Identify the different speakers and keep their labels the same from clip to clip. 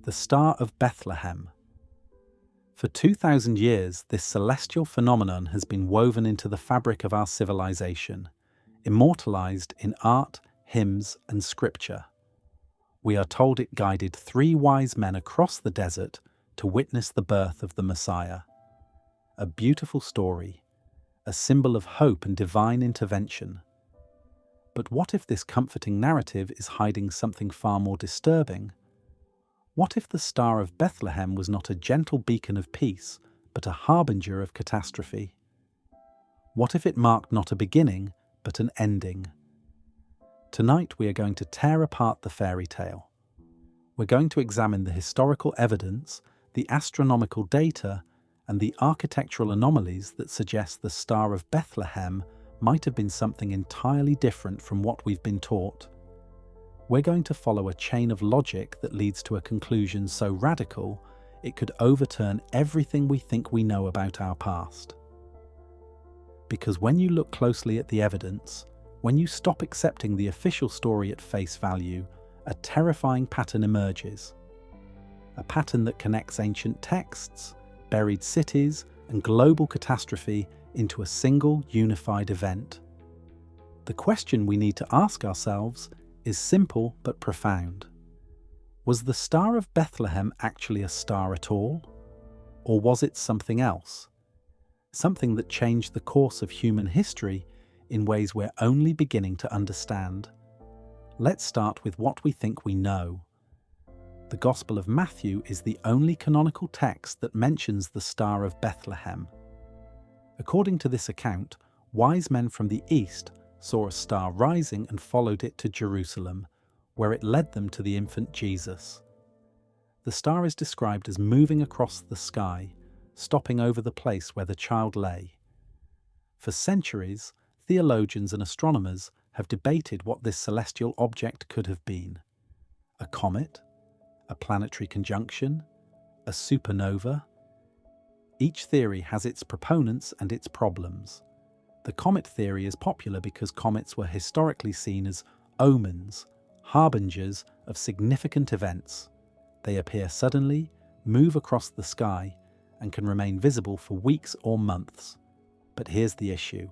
Speaker 1: The Star of Bethlehem. For 2,000 years, this celestial phenomenon has been woven into the fabric of our civilization, immortalized in art, hymns, and scripture. We are told it guided 3 wise men across the desert to witness the birth of the Messiah. A beautiful story, a symbol of hope and divine intervention. But what if this comforting narrative is hiding something far more disturbing? What if the Star of Bethlehem was not a gentle beacon of peace, but a harbinger of catastrophe? What if it marked not a beginning, but an ending? Tonight we are going to tear apart the fairy tale. We're going to examine the historical evidence, the astronomical data, and the architectural anomalies that suggest the Star of Bethlehem might have been something entirely different from what we've been taught. We're going to follow a chain of logic that leads to a conclusion so radical it could overturn everything we think we know about our past. Because when you look closely at the evidence, when you stop accepting the official story at face value, a terrifying pattern emerges. A pattern that connects ancient texts, buried cities, and global catastrophe into a single unified event. The question we need to ask ourselves is simple but profound. Was the Star of Bethlehem actually a star at all? Or was it something else? Something that changed the course of human history in ways we're only beginning to understand. Let's start with what we think we know. The Gospel of Matthew is the only canonical text that mentions the Star of Bethlehem. According to this account, wise men from the east saw a star rising and followed it to Jerusalem, where it led them to the infant Jesus. The star is described as moving across the sky, stopping over the place where the child lay. For centuries, theologians and astronomers have debated what this celestial object could have been. A comet? A planetary conjunction? A supernova? Each theory has its proponents and its problems. The comet theory is popular because comets were historically seen as omens, harbingers of significant events. They appear suddenly, move across the sky, and can remain visible for weeks or months. But here's the issue.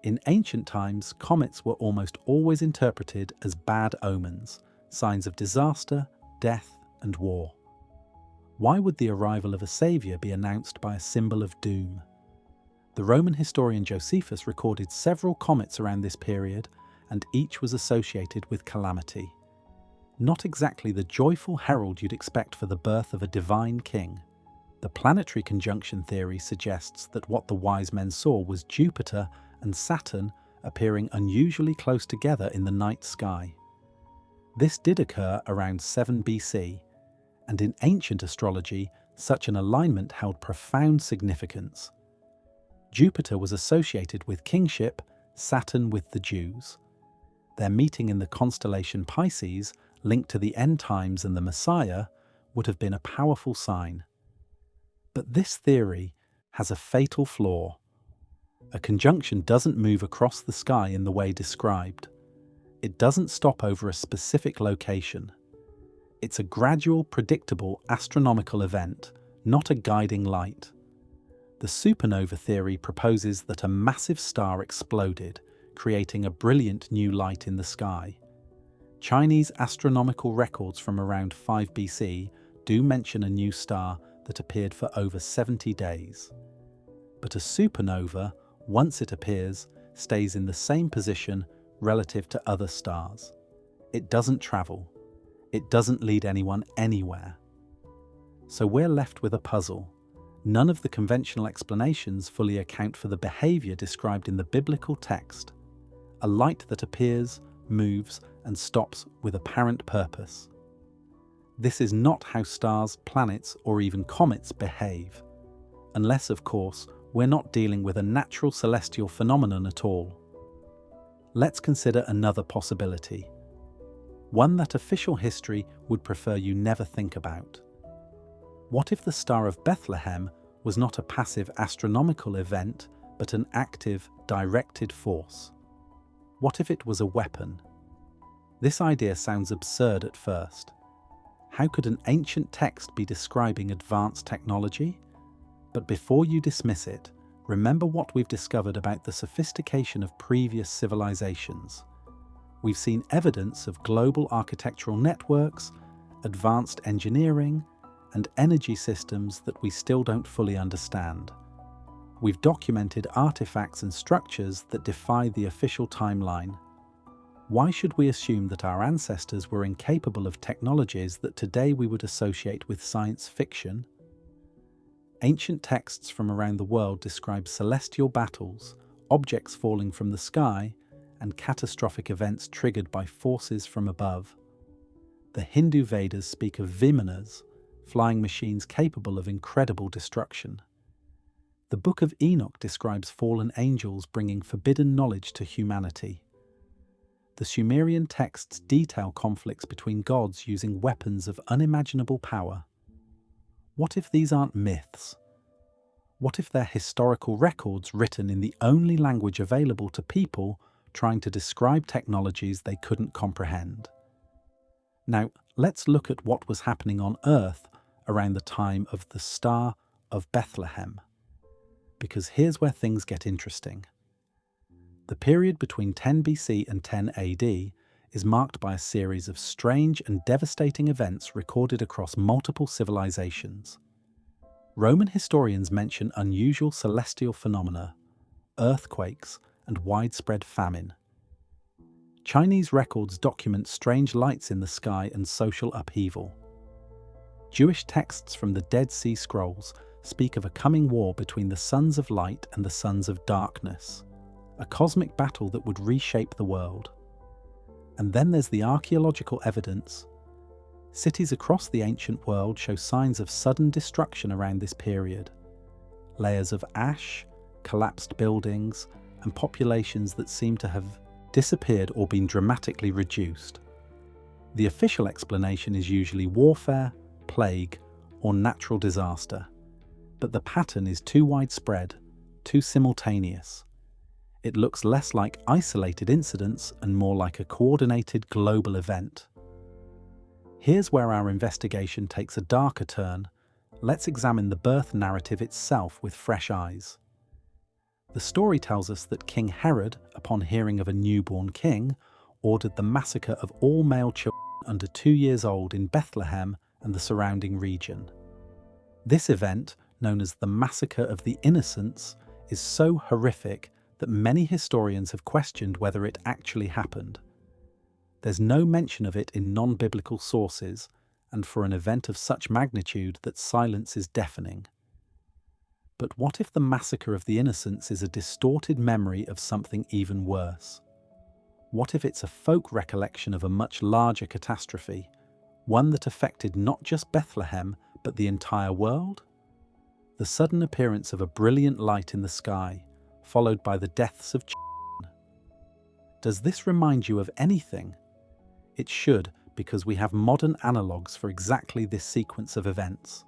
Speaker 1: In ancient times, comets were almost always interpreted as bad omens, signs of disaster, death, and war. Why would the arrival of a saviour be announced by a symbol of doom? The Roman historian Josephus recorded several comets around this period, and each was associated with calamity. Not exactly the joyful herald you'd expect for the birth of a divine king. The planetary conjunction theory suggests that what the wise men saw was Jupiter and Saturn appearing unusually close together in the night sky. This did occur around 7 BC, and in ancient astrology, such an alignment held profound significance. Jupiter was associated with kingship, Saturn with the Jews. Their meeting in the constellation Pisces, linked to the end times and the Messiah, would have been a powerful sign. But this theory has a fatal flaw. A conjunction doesn't move across the sky in the way described. It doesn't stop over a specific location. It's a gradual, predictable astronomical event, not a guiding light. The supernova theory proposes that a massive star exploded, creating a brilliant new light in the sky. Chinese astronomical records from around 5 BC do mention a new star that appeared for over 70 days. But a supernova, once it appears, stays in the same position relative to other stars. It doesn't travel. It doesn't lead anyone anywhere. So we're left with a puzzle. None of the conventional explanations fully account for the behavior described in the biblical text. A light that appears, moves, and stops with apparent purpose. This is not how stars, planets, or even comets behave. Unless, of course, we're not dealing with a natural celestial phenomenon at all. Let's consider another possibility. One that official history would prefer you never think about. What if the Star of Bethlehem was not a passive astronomical event, but an active, directed force? What if it was a weapon? This idea sounds absurd at first. How could an ancient text be describing advanced technology? But before you dismiss it, remember what we've discovered about the sophistication of previous civilizations. We've seen evidence of global architectural networks, advanced engineering, and energy systems that we still don't fully understand. We've documented artifacts and structures that defy the official timeline. Why should we assume that our ancestors were incapable of technologies that today we would associate with science fiction? Ancient texts from around the world describe celestial battles, objects falling from the sky, and catastrophic events triggered by forces from above. The Hindu Vedas speak of Vimanas, flying machines capable of incredible destruction. The Book of Enoch describes fallen angels bringing forbidden knowledge to humanity. The Sumerian texts detail conflicts between gods using weapons of unimaginable power. What if these aren't myths? What if they're historical records written in the only language available to people trying to describe technologies they couldn't comprehend? Now, let's look at what was happening on Earth around the time of the Star of Bethlehem. Because here's where things get interesting. The period between 10 BC and 10 AD is marked by a series of strange and devastating events recorded across multiple civilizations. Roman historians mention unusual celestial phenomena, earthquakes, and widespread famine. Chinese records document strange lights in the sky and social upheaval. Jewish texts from the Dead Sea Scrolls speak of a coming war between the sons of light and the sons of darkness, a cosmic battle that would reshape the world. And then there's the archaeological evidence. Cities across the ancient world show signs of sudden destruction around this period. Layers of ash, collapsed buildings, and populations that seem to have disappeared or been dramatically reduced. The official explanation is usually warfare, plague, or natural disaster. But the pattern is too widespread, too simultaneous. It looks less like isolated incidents and more like a coordinated global event. Here's where our investigation takes a darker turn. Let's examine the birth narrative itself with fresh eyes. The story tells us that King Herod, upon hearing of a newborn king, ordered the massacre of all male children under 2 years old in Bethlehem and the surrounding region. This event, known as the Massacre of the Innocents, is so horrific that many historians have questioned whether it actually happened. There's no mention of it in non-biblical sources, and for an event of such magnitude that silence is deafening. But what if the Massacre of the Innocents is a distorted memory of something even worse? What if it's a folk recollection of a much larger catastrophe, one that affected not just Bethlehem, but the entire world? The sudden appearance of a brilliant light in the sky, followed by the deaths of children. Does this remind you of anything? It should, because we have modern analogues for exactly this sequence of events.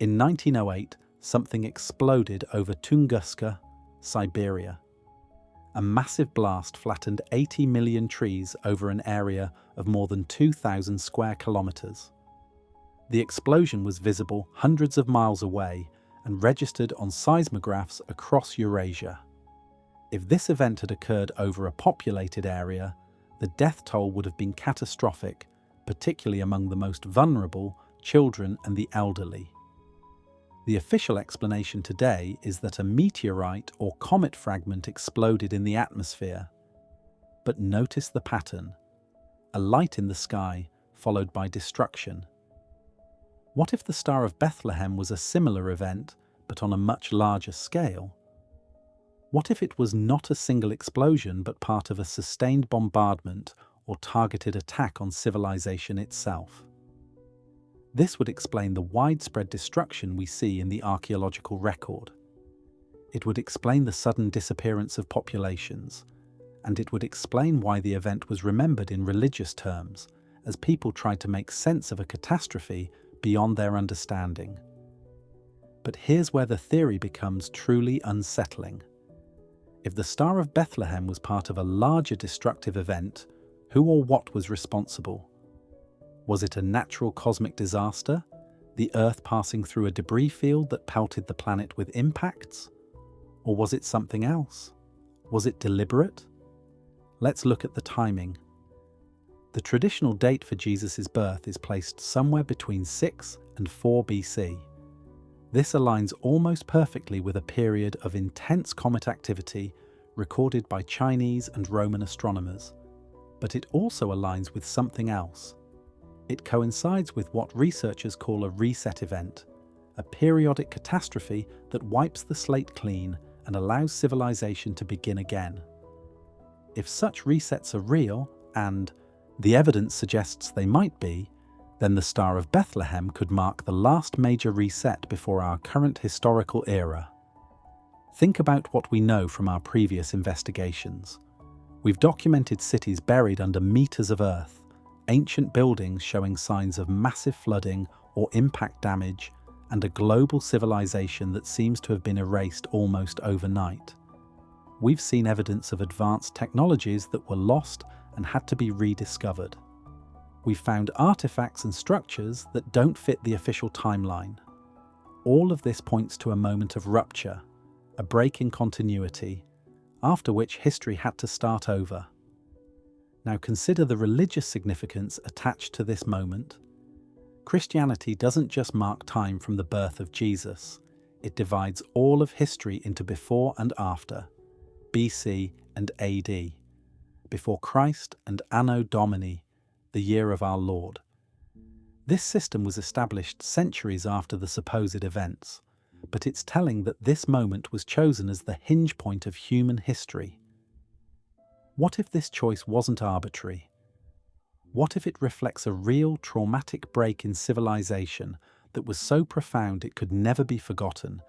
Speaker 1: In 1908, something exploded over Tunguska, Siberia. A massive blast flattened 80 million trees over an area of more than 2,000 square kilometers. The explosion was visible hundreds of miles away and registered on seismographs across Eurasia. If this event had occurred over a populated area, the death toll would have been catastrophic, particularly among the most vulnerable, children and the elderly. The official explanation today is that a meteorite or comet fragment exploded in the atmosphere. But notice the pattern: a light in the sky, followed by destruction. What if the Star of Bethlehem was a similar event, but on a much larger scale? What if it was not a single explosion, but part of a sustained bombardment or targeted attack on civilization itself? This would explain the widespread destruction we see in the archaeological record. It would explain the sudden disappearance of populations, and it would explain why the event was remembered in religious terms, as people tried to make sense of a catastrophe beyond their understanding. But here's where the theory becomes truly unsettling. If the Star of Bethlehem was part of a larger destructive event, who or what was responsible? Was it a natural cosmic disaster, the Earth passing through a debris field that pelted the planet with impacts? Or was it something else? Was it deliberate? Let's look at the timing. The traditional date for Jesus' birth is placed somewhere between 6 and 4 BC. This aligns almost perfectly with a period of intense comet activity recorded by Chinese and Roman astronomers. But it also aligns with something else. It coincides with what researchers call a reset event, a periodic catastrophe that wipes the slate clean and allows civilization to begin again. If such resets are real, and the evidence suggests they might be, then the Star of Bethlehem could mark the last major reset before our current historical era. Think about what we know from our previous investigations. We've documented cities buried under meters of earth, ancient buildings showing signs of massive flooding or impact damage, and a global civilization that seems to have been erased almost overnight. We've seen evidence of advanced technologies that were lost and had to be rediscovered. We've found artifacts and structures that don't fit the official timeline. All of this points to a moment of rupture, a break in continuity, after which history had to start over. Now consider the religious significance attached to this moment. Christianity doesn't just mark time from the birth of Jesus, it divides all of history into before and after, BC and AD, before Christ and Anno Domini, the year of our Lord. This system was established centuries after the supposed events, but it's telling that this moment was chosen as the hinge point of human history. What if this choice wasn't arbitrary? What if it reflects a real traumatic break in civilization that was so profound it could never be forgotten,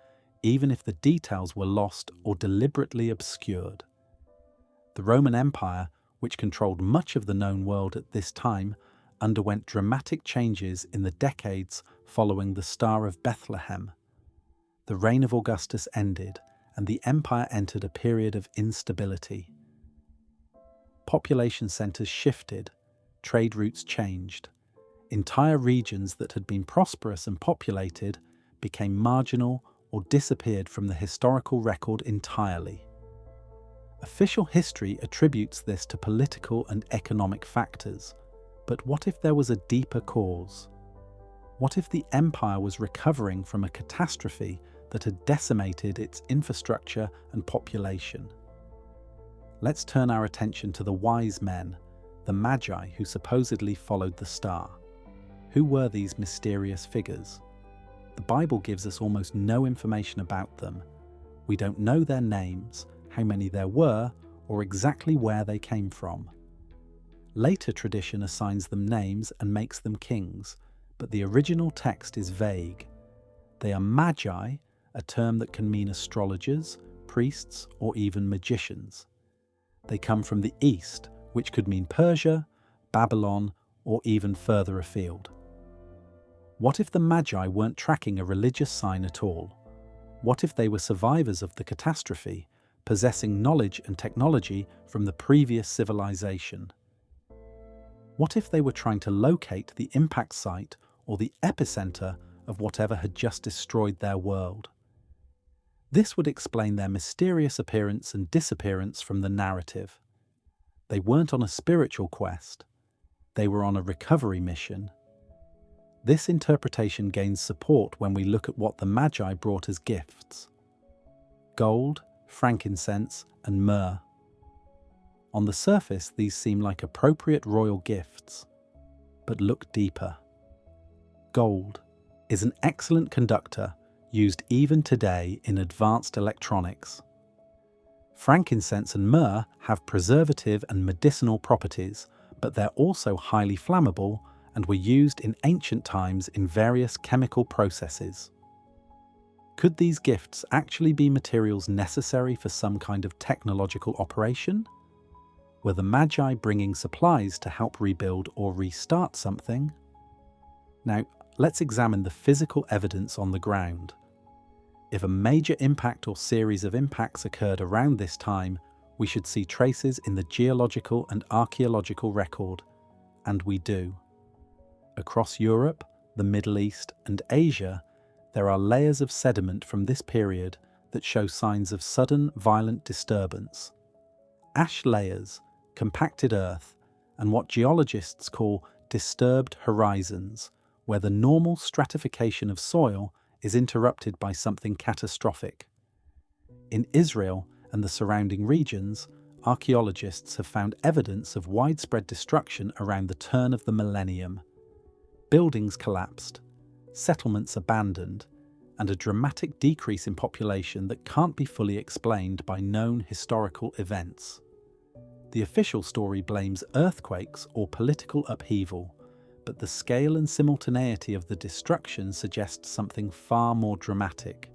Speaker 1: even if the details were lost or deliberately obscured? The Roman Empire, which controlled much of the known world at this time, underwent dramatic changes in the decades following the Star of Bethlehem. The reign of Augustus ended, and the empire entered a period of instability. Population centers shifted, trade routes changed. Entire regions that had been prosperous and populated became marginal or disappeared from the historical record entirely. Official history attributes this to political and economic factors, but what if there was a deeper cause? What if the empire was recovering from a catastrophe that had decimated its infrastructure and population? Let's turn our attention to the wise men, the Magi who supposedly followed the star. Who were these mysterious figures? The Bible gives us almost no information about them. We don't know their names, how many there were, or exactly where they came from. Later tradition assigns them names and makes them kings, but the original text is vague. They are magi, a term that can mean astrologers, priests, or even magicians. They come from the east, which could mean Persia, Babylon, or even further afield. What if the Magi weren't tracking a religious sign at all? What if they were survivors of the catastrophe, possessing knowledge and technology from the previous civilization? What if they were trying to locate the impact site or the epicenter of whatever had just destroyed their world? This would explain their mysterious appearance and disappearance from the narrative. They weren't on a spiritual quest. They were on a recovery mission. This interpretation gains support when we look at what the Magi brought as gifts: gold, frankincense, and myrrh. On the surface, these seem like appropriate royal gifts. But look deeper. Gold is an excellent conductor used even today in advanced electronics. Frankincense and myrrh have preservative and medicinal properties, but they're also highly flammable and were used in ancient times in various chemical processes. Could these gifts actually be materials necessary for some kind of technological operation? Were the Magi bringing supplies to help rebuild or restart something? Now, let's examine the physical evidence on the ground. If a major impact or series of impacts occurred around this time, we should see traces in the geological and archaeological record, and we do. Across Europe, the Middle East, and Asia, there are layers of sediment from this period that show signs of sudden, violent disturbance. Ash layers, compacted earth, and what geologists call disturbed horizons, where the normal stratification of soil is interrupted by something catastrophic. In Israel and the surrounding regions, archaeologists have found evidence of widespread destruction around the turn of the millennium. Buildings collapsed, settlements abandoned, and a dramatic decrease in population that can't be fully explained by known historical events. The official story blames earthquakes or political upheaval, but the scale and simultaneity of the destruction suggests something far more dramatic.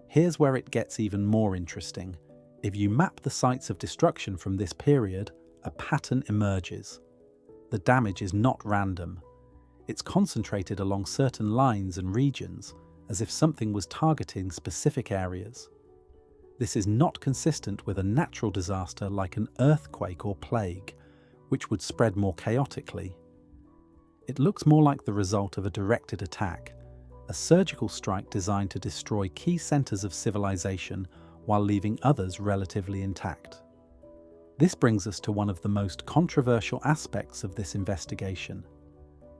Speaker 1: Here's where it gets even more interesting. If you map the sites of destruction from this period, a pattern emerges. The damage is not random. It's concentrated along certain lines and regions, as if something was targeting specific areas. This is not consistent with a natural disaster like an earthquake or plague, which would spread more chaotically. It looks more like the result of a directed attack, a surgical strike designed to destroy key centers of civilization while leaving others relatively intact. This brings us to one of the most controversial aspects of this investigation: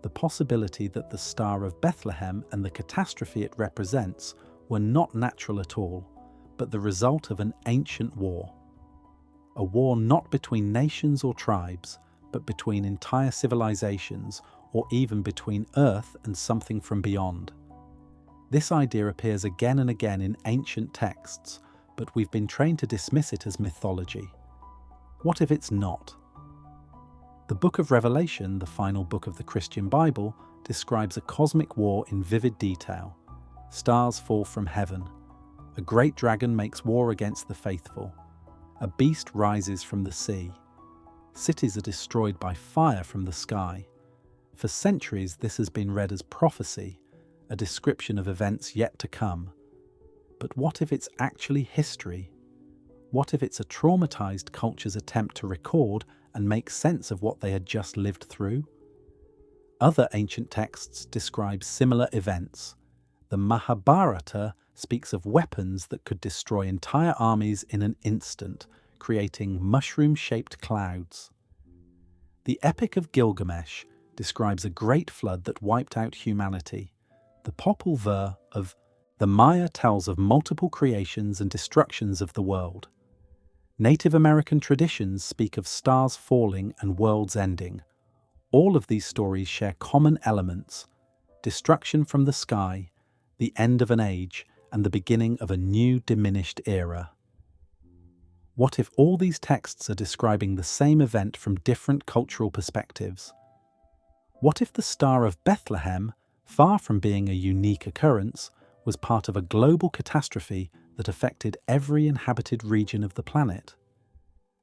Speaker 1: the possibility that the Star of Bethlehem and the catastrophe it represents were not natural at all, but the result of an ancient war. A war not between nations or tribes, but between entire civilizations, or even between Earth and something from beyond. This idea appears again and again in ancient texts, but we've been trained to dismiss it as mythology. What if it's not? The Book of Revelation, the final book of the Christian Bible, describes a cosmic war in vivid detail. Stars fall from heaven. A great dragon makes war against the faithful. A beast rises from the sea. Cities are destroyed by fire from the sky. For centuries, this has been read as prophecy, a description of events yet to come. But what if it's actually history? What if it's a traumatized culture's attempt to record and make sense of what they had just lived through? Other ancient texts describe similar events. The Mahabharata speaks of weapons that could destroy entire armies in an instant, creating mushroom-shaped clouds. The Epic of Gilgamesh describes a great flood that wiped out humanity. The Popol Vuh of the Maya tells of multiple creations and destructions of the world. Native American traditions speak of stars falling and worlds ending. All of these stories share common elements: destruction from the sky, the end of an age, and the beginning of a new diminished era. What if all these texts are describing the same event from different cultural perspectives? What if the Star of Bethlehem, far from being a unique occurrence, was part of a global catastrophe that affected every inhabited region of the planet?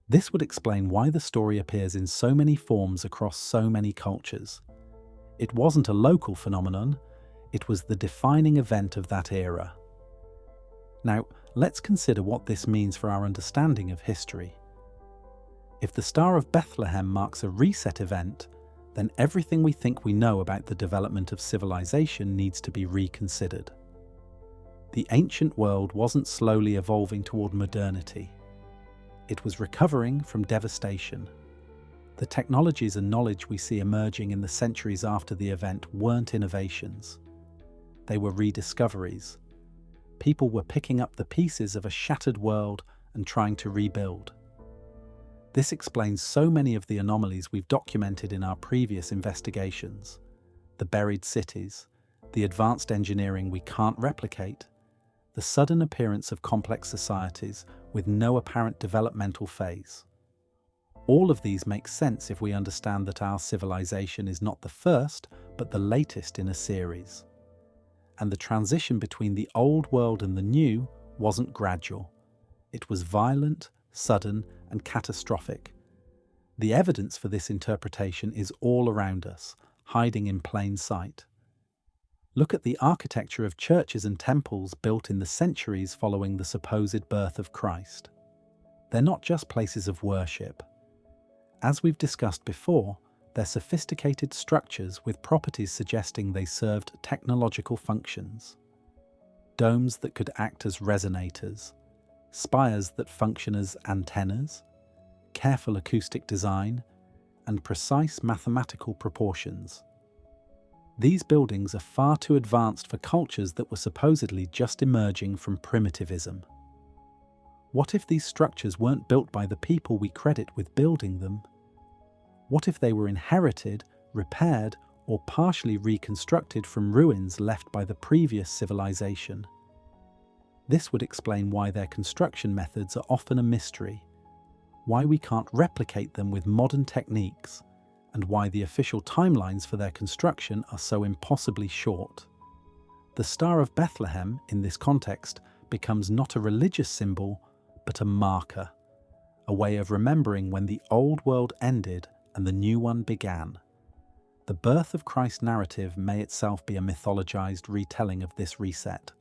Speaker 1: This would explain why the story appears in so many forms across so many cultures. It wasn't a local phenomenon, it was the defining event of that era. Now, let's consider what this means for our understanding of history. If the Star of Bethlehem marks a reset event, then everything we think we know about the development of civilization needs to be reconsidered. The ancient world wasn't slowly evolving toward modernity. It was recovering from devastation. The technologies and knowledge we see emerging in the centuries after the event weren't innovations. They were rediscoveries. People were picking up the pieces of a shattered world and trying to rebuild. This explains so many of the anomalies we've documented in our previous investigations. The buried cities, the advanced engineering we can't replicate, the sudden appearance of complex societies with no apparent developmental phase. All of these make sense if we understand that our civilization is not the first, but the latest in a series. And the transition between the old world and the new wasn't gradual. It was violent, sudden, and catastrophic. The evidence for this interpretation is all around us, hiding in plain sight. Look at the architecture of churches and temples built in the centuries following the supposed birth of Christ. They're not just places of worship. As we've discussed before, They're sophisticated structures with properties suggesting they served technological functions. Domes that could act as resonators, spires that function as antennas, careful acoustic design, and precise mathematical proportions. These buildings are far too advanced for cultures that were supposedly just emerging from primitivism. What if these structures weren't built by the people we credit with building them? What if they were inherited, repaired, or partially reconstructed from ruins left by the previous civilization? This would explain why their construction methods are often a mystery, why we can't replicate them with modern techniques, and why the official timelines for their construction are so impossibly short. The Star of Bethlehem, in this context, becomes not a religious symbol, but a marker, a way of remembering when the old world ended and the new one began. The birth of Christ narrative may itself be a mythologized retelling of this reset,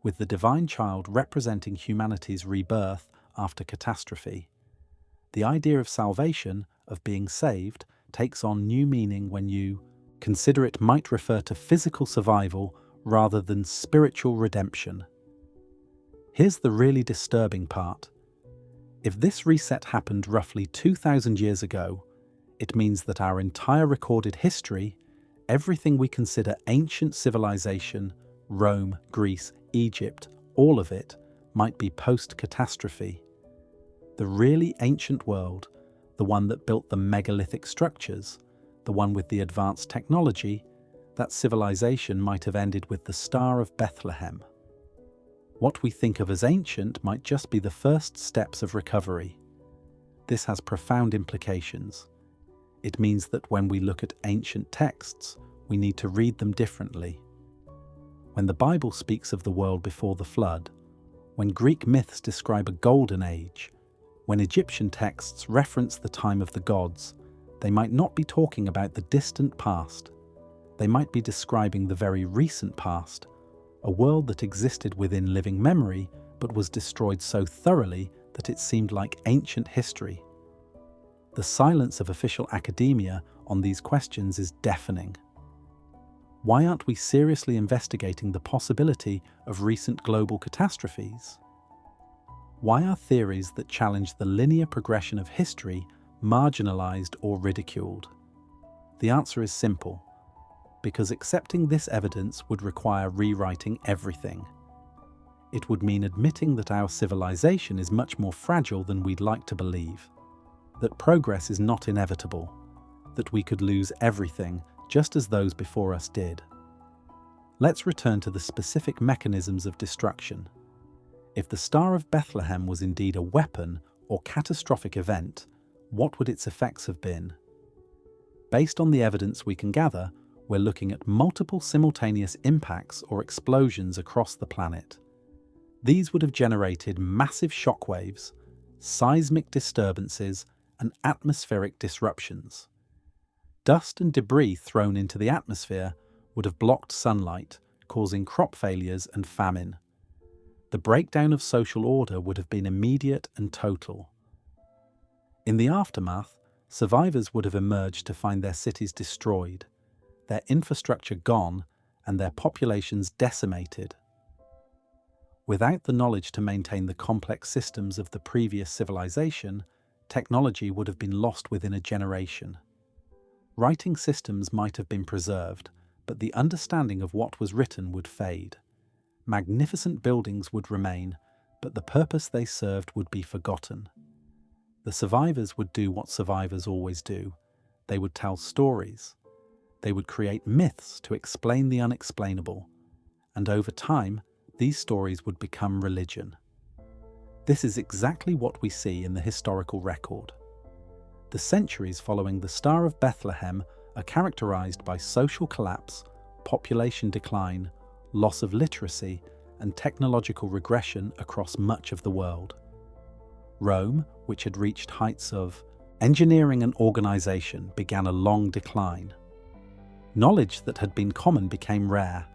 Speaker 1: with the divine child representing humanity's rebirth after catastrophe. The idea of salvation, of being saved, takes on new meaning when you consider it might refer to physical survival rather than spiritual redemption. Here's the really disturbing part. If this reset happened roughly 2,000 years ago, it means that our entire recorded history, everything we consider ancient civilization, Rome, Greece, Egypt, all of it, might be post-catastrophe. The really ancient world, the one that built the megalithic structures, the one with the advanced technology, that civilization might have ended with the Star of Bethlehem. What we think of as ancient might just be the first steps of recovery. This has profound implications. It means that when we look at ancient texts, we need to read them differently. When the Bible speaks of the world before the flood, when Greek myths describe a golden age, when Egyptian texts reference the time of the gods, they might not be talking about the distant past. They might be describing the very recent past, a world that existed within living memory but was destroyed so thoroughly that it seemed like ancient history. The silence of official academia on these questions is deafening. Why aren't we seriously investigating the possibility of recent global catastrophes? Why are theories that challenge the linear progression of history marginalized or ridiculed? The answer is simple. Because accepting this evidence would require rewriting everything. It would mean admitting that our civilization is much more fragile than we'd like to believe, that progress is not inevitable, that we could lose everything just as those before us did. Let's return to the specific mechanisms of destruction. If the Star of Bethlehem was indeed a weapon or catastrophic event, what would its effects have been? Based on the evidence we can gather, we're looking at multiple simultaneous impacts or explosions across the planet. These would have generated massive shockwaves, seismic disturbances, and atmospheric disruptions. Dust and debris thrown into the atmosphere would have blocked sunlight, causing crop failures and famine. The breakdown of social order would have been immediate and total. In the aftermath, survivors would have emerged to find their cities destroyed, their infrastructure gone, and their populations decimated. Without the knowledge to maintain the complex systems of the previous civilization, technology would have been lost within a generation. Writing systems might have been preserved, but the understanding of what was written would fade. Magnificent buildings would remain, but the purpose they served would be forgotten. The survivors would do what survivors always do. They would tell stories. They would create myths to explain the unexplainable. And over time, these stories would become religion. This is exactly what we see in the historical record. The centuries following the Star of Bethlehem are characterized by social collapse, population decline, loss of literacy, and technological regression across much of the world. Rome, which had reached heights of engineering and organization, began a long decline. Knowledge that had been common became rare.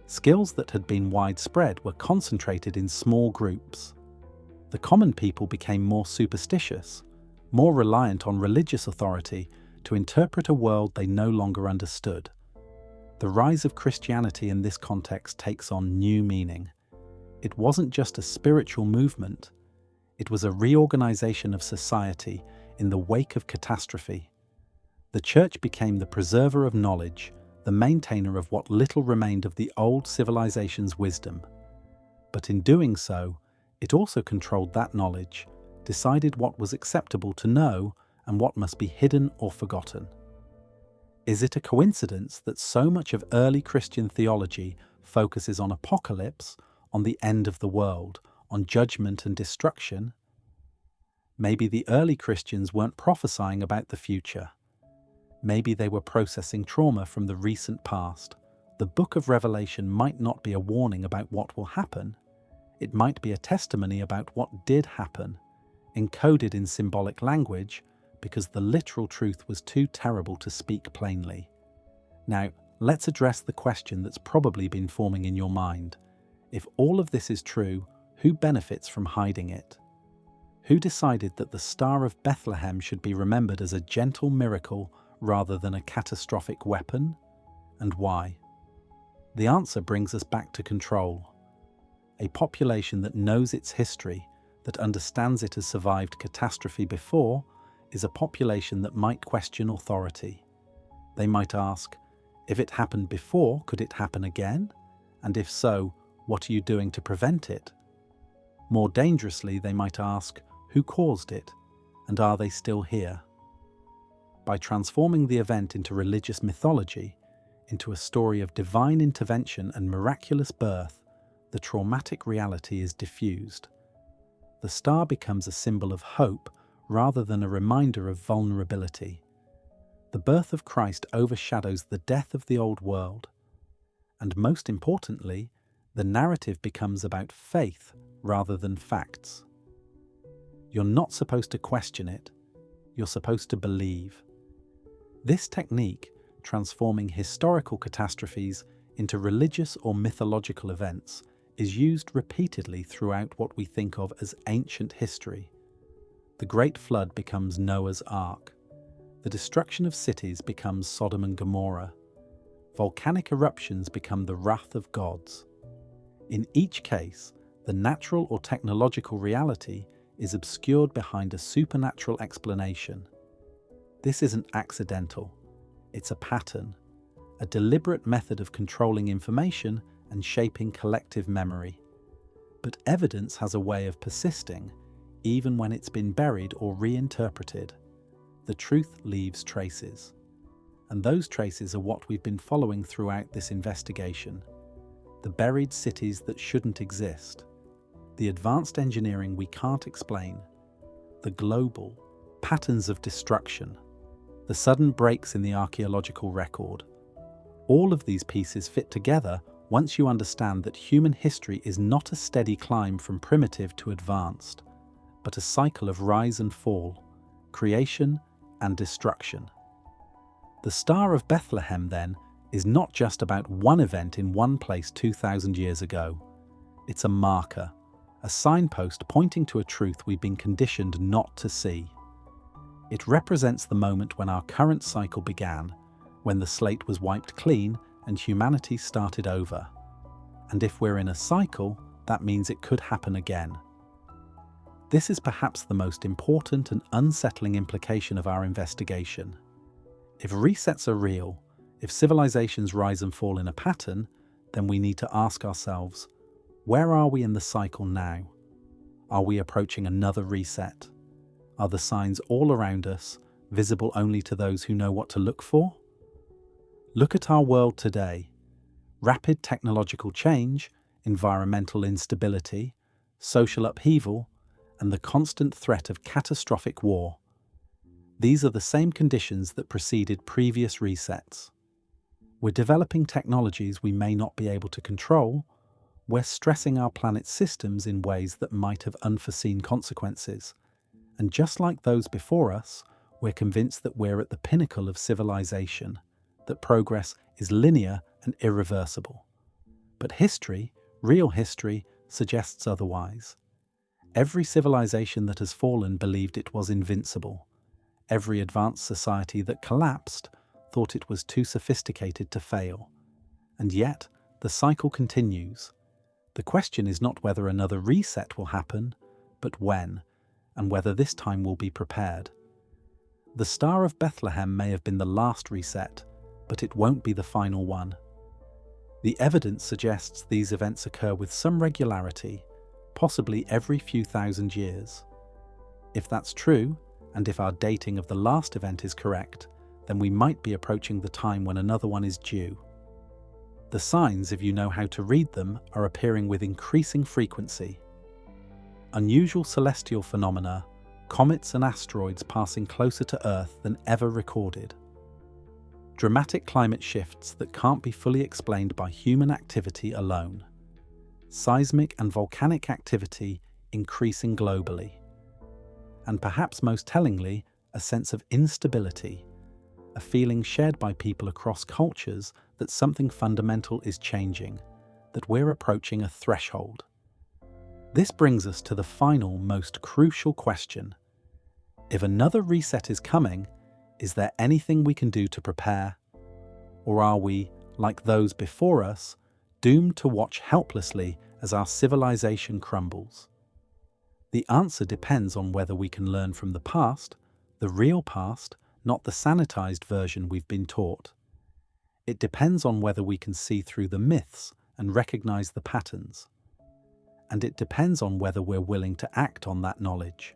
Speaker 1: Skills that had been widespread were concentrated in small groups. The common people became more superstitious, more reliant on religious authority, to interpret a world they no longer understood. The rise of Christianity in this context takes on new meaning. It wasn't just a spiritual movement, it was a reorganization of society in the wake of catastrophe. The church became the preserver of knowledge, the maintainer of what little remained of the old civilization's wisdom. But in doing so, it also controlled that knowledge, decided what was acceptable to know and what must be hidden or forgotten. Is it a coincidence that so much of early Christian theology focuses on apocalypse, on the end of the world, on judgment and destruction? Maybe the early Christians weren't prophesying about the future. Maybe they were processing trauma from the recent past. The book of Revelation might not be a warning about what will happen. It might be a testimony about what did happen, encoded in symbolic language, because the literal truth was too terrible to speak plainly. Now, let's address the question that's probably been forming in your mind. If all of this is true, who benefits from hiding it? Who decided that the Star of Bethlehem should be remembered as a gentle miracle rather than a catastrophic weapon? And why? The answer brings us back to control. A population that knows its history, that understands it has survived catastrophe before, is a population that might question authority. They might ask, if it happened before, could it happen again? And if so, what are you doing to prevent it? More dangerously, they might ask, who caused it? And are they still here? By transforming the event into religious mythology, into a story of divine intervention and miraculous birth, the traumatic reality is diffused. The star becomes a symbol of hope rather than a reminder of vulnerability. The birth of Christ overshadows the death of the old world. And most importantly, the narrative becomes about faith rather than facts. You're not supposed to question it, you're supposed to believe. This technique, transforming historical catastrophes into religious or mythological events, is used repeatedly throughout what we think of as ancient history. The Great Flood becomes Noah's Ark. The destruction of cities becomes Sodom and Gomorrah. Volcanic eruptions become the wrath of gods. In each case, the natural or technological reality is obscured behind a supernatural explanation. This isn't accidental. It's a pattern, a deliberate method of controlling information and shaping collective memory. But evidence has a way of persisting, even when it's been buried or reinterpreted. The truth leaves traces. And those traces are what we've been following throughout this investigation. The buried cities that shouldn't exist. The advanced engineering we can't explain. The global patterns of destruction. The sudden breaks in the archaeological record. All of these pieces fit together once you understand that human history is not a steady climb from primitive to advanced, but a cycle of rise and fall, creation and destruction. The Star of Bethlehem, then, is not just about one event in one place 2,000 years ago. It's a marker, a signpost pointing to a truth we've been conditioned not to see. It represents the moment when our current cycle began, when the slate was wiped clean and humanity started over. And if we're in a cycle, that means it could happen again. This is perhaps the most important and unsettling implication of our investigation. If resets are real, if civilizations rise and fall in a pattern, then we need to ask ourselves, where are we in the cycle now? Are we approaching another reset? Are the signs all around us, visible only to those who know what to look for? Look at our world today. Rapid technological change, environmental instability, social upheaval, and the constant threat of catastrophic war. These are the same conditions that preceded previous resets. We're developing technologies we may not be able to control. We're stressing our planet's systems in ways that might have unforeseen consequences. And just like those before us, we're convinced that we're at the pinnacle of civilization, that progress is linear and irreversible. But history, real history, suggests otherwise. Every civilization that has fallen believed it was invincible. Every advanced society that collapsed thought it was too sophisticated to fail. And yet, the cycle continues. The question is not whether another reset will happen, but when, and whether this time we'll be prepared. The Star of Bethlehem may have been the last reset, but it won't be the final one. The evidence suggests these events occur with some regularity, possibly every few thousand years. If that's true, and if our dating of the last event is correct, then we might be approaching the time when another one is due. The signs, if you know how to read them, are appearing with increasing frequency. Unusual celestial phenomena, comets and asteroids passing closer to Earth than ever recorded. Dramatic climate shifts that can't be fully explained by human activity alone. Seismic and volcanic activity increasing globally. And perhaps most tellingly, a sense of instability, a feeling shared by people across cultures that something fundamental is changing, that we're approaching a threshold. This brings us to the final, most crucial question. If another reset is coming, is there anything we can do to prepare? Or are we, like those before us, doomed to watch helplessly as our civilization crumbles? The answer depends on whether we can learn from the past, the real past, not the sanitized version we've been taught. It depends on whether we can see through the myths and recognize the patterns. And it depends on whether we're willing to act on that knowledge.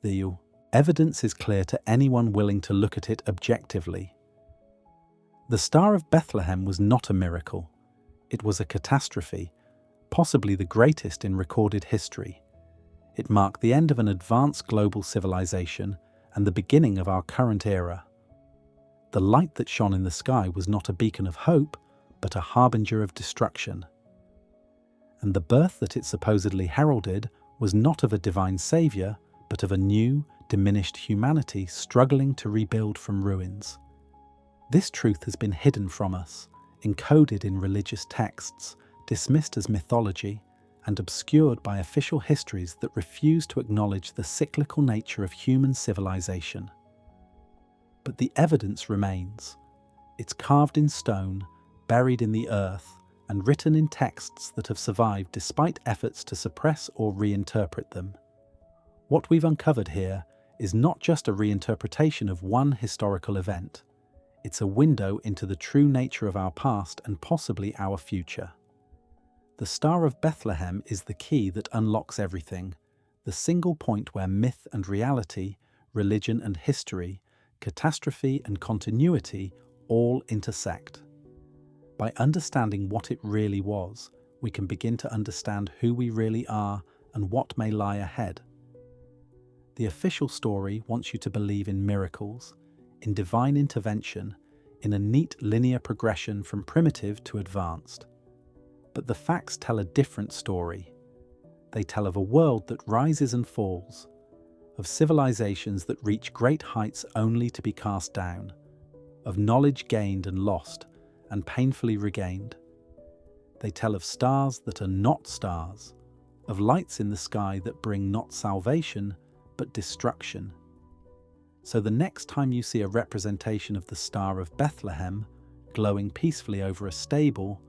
Speaker 1: The evidence is clear to anyone willing to look at it objectively. The Star of Bethlehem was not a miracle. It was a catastrophe, possibly the greatest in recorded history. It marked the end of an advanced global civilization and the beginning of our current era. The light that shone in the sky was not a beacon of hope, but a harbinger of destruction. And the birth that it supposedly heralded was not of a divine savior, but of a new, diminished humanity struggling to rebuild from ruins. This truth has been hidden from us, encoded in religious texts, dismissed as mythology, and obscured by official histories that refuse to acknowledge the cyclical nature of human civilization. But the evidence remains. It's carved in stone, buried in the earth, and written in texts that have survived despite efforts to suppress or reinterpret them. What we've uncovered here is not just a reinterpretation of one historical event. It's a window into the true nature of our past and possibly our future. The Star of Bethlehem is the key that unlocks everything, the single point where myth and reality, religion and history, catastrophe and continuity all intersect. By understanding what it really was, we can begin to understand who we really are and what may lie ahead. The official story wants you to believe in miracles, in divine intervention, in a neat linear progression from primitive to advanced. But the facts tell a different story. They tell of a world that rises and falls, of civilizations that reach great heights only to be cast down, of knowledge gained and lost and painfully regained. They tell of stars that are not stars, of lights in the sky that bring not salvation, but destruction. So the next time you see a representation of the Star of Bethlehem glowing peacefully over a stable,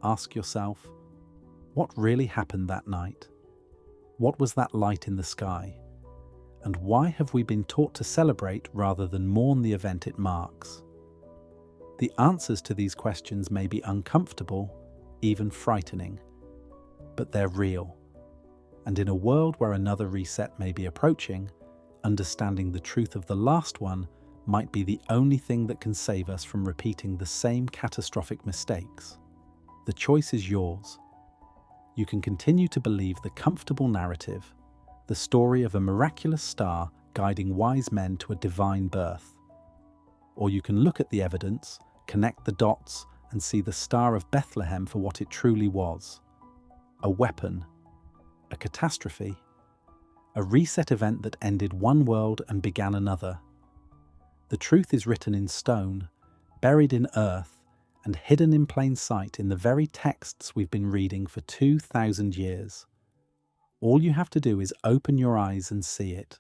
Speaker 1: ask yourself, what really happened that night? What was that light in the sky? And why have we been taught to celebrate rather than mourn the event it marks? The answers to these questions may be uncomfortable, even frightening, but they're real. And in a world where another reset may be approaching, understanding the truth of the last one might be the only thing that can save us from repeating the same catastrophic mistakes. The choice is yours. You can continue to believe the comfortable narrative, the story of a miraculous star guiding wise men to a divine birth. Or you can look at the evidence, connect the dots, and see the Star of Bethlehem for what it truly was. A weapon, a catastrophe, a reset event that ended one world and began another. The truth is written in stone, buried in earth, and hidden in plain sight in the very texts we've been reading for 2,000 years. All you have to do is open your eyes and see it,